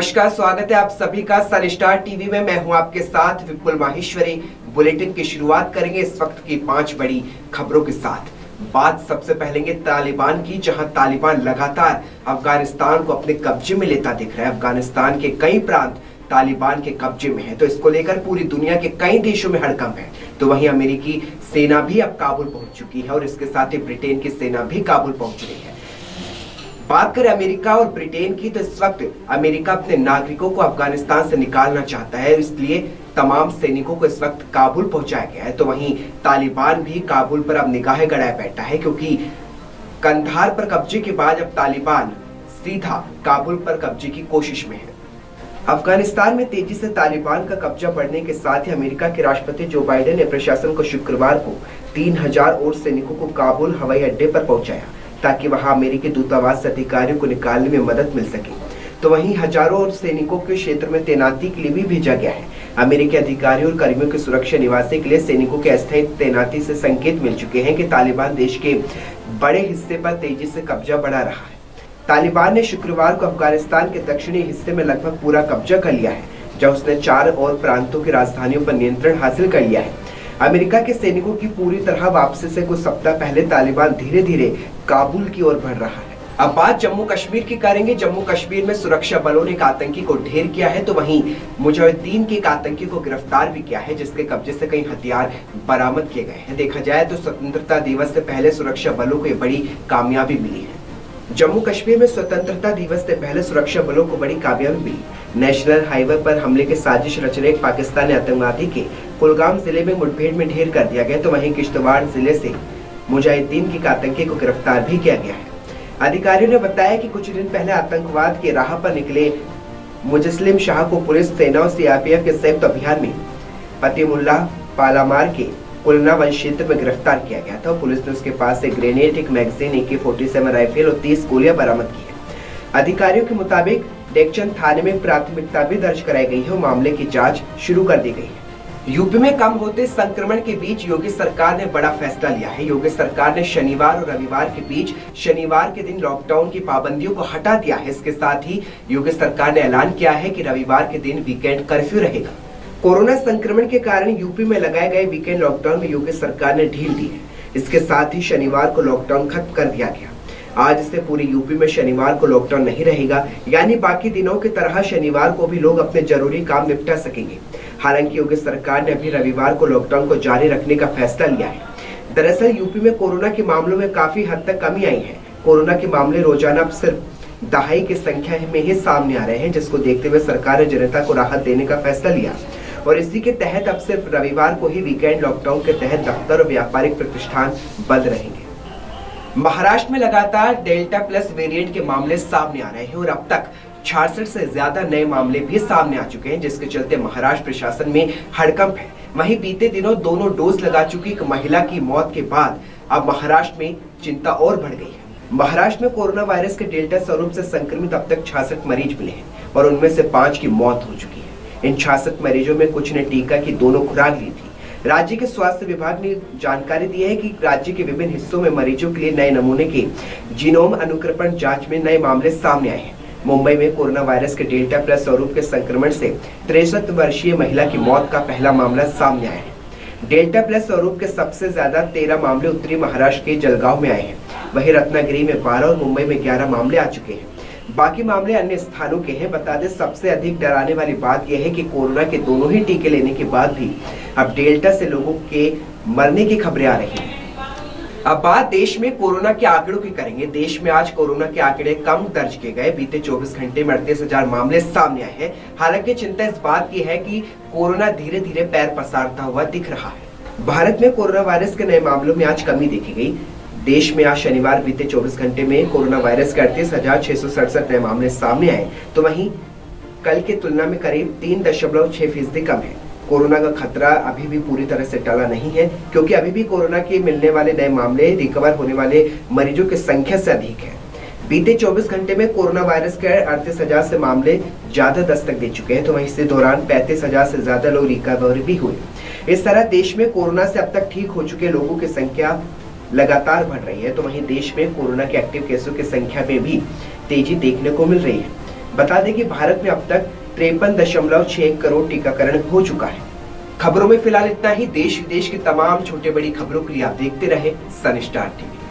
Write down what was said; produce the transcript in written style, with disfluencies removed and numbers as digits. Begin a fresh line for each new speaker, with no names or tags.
नमस्कार, स्वागत है आप सभी का सन स्टार टीवी में। मैं हूं आपके साथ विपुल माहेश्वरी। बुलेटिन की शुरुआत करेंगे इस वक्त की 5 बड़ी खबरों के साथ। बात सबसे पहले तालिबान की, जहां तालिबान लगातार अफगानिस्तान को अपने कब्जे में लेता दिख रहा है। अफगानिस्तान के कई प्रांत तालिबान के कब्जे में है, तो इसको लेकर पूरी दुनिया के कई देशों में हड़कंप है। तो वहीं अमेरिकी सेना भी अब काबुल पहुंच चुकी है और इसके साथ ही ब्रिटेन की सेना भी काबुल पहुंच रही है। बात करें अमेरिका और ब्रिटेन की, तो इस वक्त अमेरिका अपने नागरिकों को अफगानिस्तान से निकालना चाहता है, इसलिए तमाम सैनिकों को इस वक्त काबुल पहुंचाया गया है। तो वहीं तालिबान भी काबुल पर अब निगाहें गड़ाए बैठा है, क्योंकि कंधार पर कब्जे के बाद अब तालिबान सीधा काबुल पर कब्जे की कोशिश में है। अफगानिस्तान में तेजी से तालिबान का कब्जा बढ़ने के साथ ही अमेरिका के राष्ट्रपति जो बाइडेन ने प्रशासन को शुक्रवार को 3000 और सैनिकों को काबुल हवाई अड्डे पर पहुंचाया, ताकि वहां अमेरिकी दूतावास अधिकारियों को निकालने में मदद मिल सके। तो वहीं हजारों और सैनिकों के क्षेत्र में तैनाती के लिए भी भेजा गया है। अमेरिकी अधिकारियों और कर्मियों की सुरक्षा निवासी के लिए सैनिकों के अस्थायी तैनाती से संकेत मिल चुके हैं कि तालिबान देश के बड़े हिस्से पर तेजी से कब्जा बढ़ा रहा है। तालिबान ने शुक्रवार को अफगानिस्तान के दक्षिणी हिस्से में लगभग पूरा कब्जा कर लिया है, जब उसने 4 और प्रांतों की राजधानियों पर नियंत्रण हासिल कर लिया है। अमेरिका के सैनिकों की पूरी तरह वापसी से कुछ सप्ताह पहले तालिबान धीरे धीरे काबुल की ओर बढ़ रहा है। अब बात जम्मू कश्मीर की करेंगे। जम्मू कश्मीर में सुरक्षा बलों ने एक आतंकी को ढेर किया है, तो वहीं मुजाहिदीन के एक आतंकी को गिरफ्तार भी किया है, जिसके कब्जे से कई हथियार बरामद किए गए हैं। देखा जाए तो स्वतंत्रता दिवस से पहले सुरक्षा बलों को बड़ी कामयाबी मिली है। जम्मू कश्मीर में स्वतंत्रता दिवस से पहले सुरक्षा बलों को बड़ी कामयाबी मिली। नेशनल हाईवे पर हमले की साजिश रच रहे एक पाकिस्तानी आतंकवादी के कुलगाम जिले में मुठभेड़ में ढेर कर दिया गया, तो वहीं किश्तवाड़ जिले से मुजाहिदीन के आतंकी को गिरफ्तार भी किया गया है। अधिकारियों ने बताया कि कुछ दिन पहले आतंकवाद के राह पर निकले मुजस्लिम शाह को पुलिस, सेना और सीआरपीएफ के संयुक्त अभियान में फतेमुल्ला पालामार के कुलनावन क्षेत्र में गिरफ्तार किया गया था। पुलिस ने उसके पास से ग्रेनेड, एक मैगजीन, AK-47 राइफल और 30 गोलियां बरामद की है। अधिकारियों के मुताबिक डेक्चन थाने में प्राथमिकता भी दर्ज कराई गई है और मामले की जांच शुरू कर दी गई है। यूपी में कम होते संक्रमण के बीच योगी सरकार ने बड़ा फैसला लिया है। योगी सरकार ने शनिवार और रविवार के बीच शनिवार के दिन लॉकडाउन की पाबंदियों को हटा दिया है। इसके साथ ही योगी सरकार ने ऐलान किया है कि रविवार के दिन वीकेंड कर्फ्यू रहेगा। कोरोना संक्रमण के कारण यूपी में लगाए गए वीकेंड लॉकडाउन में योगी सरकार ने ढील दी है। इसके साथ ही शनिवार को लॉकडाउन खत्म कर दिया गया। आज से पूरे यूपी में शनिवार को लॉकडाउन नहीं रहेगा, यानी बाकी दिनों की तरह शनिवार को भी लोग अपने जरूरी काम निपटा सकेंगे। हालांकि योगी सरकार ने अभी रविवार को लॉकडाउन को जारी रखने का फैसला लिया है। दरअसल यूपी में कोरोना के मामलों में काफी हद तक कमी आई है। कोरोना के मामले रोजाना अब सिर्फ दहाई की संख्या में ही सामने आ रहे हैं, जिसको देखते हुए सरकार ने जनता को राहत देने का फैसला लिया और इसी के तहत अब सिर्फ रविवार को ही वीकेंड लॉकडाउन के तहत दफ्तर और व्यापारिक प्रतिष्ठान बंद रहेंगे। महाराष्ट्र में लगातार डेल्टा प्लस वेरिएंट के मामले सामने आ रहे हैं और अब तक 66 से ज्यादा नए मामले भी सामने आ चुके हैं, जिसके चलते महाराष्ट्र प्रशासन में हड़कंप है। वहीं बीते दिनों दोनों डोज लगा चुकी एक महिला की मौत के बाद अब महाराष्ट्र में चिंता और बढ़ गई है। महाराष्ट्र में कोरोना वायरस के डेल्टा स्वरूप से संक्रमित अब तक 66 मरीज मिले हैं और उनमें से 5 की मौत हो चुकी है। इन 66 मरीजों में कुछ ने टीका की दोनों खुराक ली थी। राज्य के स्वास्थ्य विभाग ने जानकारी दी है कि राज्य के विभिन्न हिस्सों में मरीजों के लिए नए नमूने के जीनोम अनुक्रमण जांच में नए मामले सामने आए हैं। मुंबई में कोरोना वायरस के डेल्टा प्लस स्वरूप के संक्रमण से 63 वर्षीय महिला की मौत का पहला मामला सामने आया है। डेल्टा प्लस स्वरूप के सबसे ज्यादा 13 मामले उत्तरी महाराष्ट्र के जलगांव में आए हैं। वहीं रत्नागिरी में 12 और मुंबई में 11 मामले आ चुके हैं। बाकी मामले अन्य स्थानों के हैं। बता दें, सबसे अधिक डराने वाली बात यह है कि कोरोना के दोनों ही टीके लेने के बाद भी अब डेल्टा से लोगों के मरने की खबरें आ रही हैं। अब बात देश में कोरोना के आंकड़ों की करेंगे। देश में आज कोरोना के आंकड़े कम दर्ज किए गए। बीते 24 घंटे में 38,000 मामले सामने आए हैं। हालांकि चिंता इस बात की है कि कोरोना धीरे धीरे पैर पसारता हुआ दिख रहा है। भारत में कोरोना वायरस के नए मामलों में आज कमी देखी गई। देश में आज शनिवार बीते 24 घंटे में कोरोना वायरस के 38,667 नए मामले सामने आए, तो वहीं कल की तुलना में करीब 3.6% कम है। कोरोना का खतरा अभी भी पूरी तरह से टला नहीं है, क्योंकि अभी भी कोरोना के मिलने वाले नए मामले रिकवर होने वाले मरीजों की संख्या से अधिक है। बीते 24 घंटे में कोरोना वायरस के 38,000 से मामले ज्यादा दस्तक दे चुके हैं, तो वहीं इसी दौरान 35,000 से ज्यादा लोग रिकवर भी हुए। इस तरह देश में कोरोना से अब तक ठीक हो चुके लोगों की संख्या लगातार बढ़ रही है, तो वहीं देश में कोरोना के एक्टिव केसों की संख्या में भी तेजी देखने को मिल रही है। बता दें कि भारत में अब तक 53.6 करोड़ टीकाकरण हो चुका है। खबरों में फिलहाल इतना ही। देश विदेश की तमाम छोटे बड़ी खबरों के लिए आप देखते रहे सन स्टार टीवी।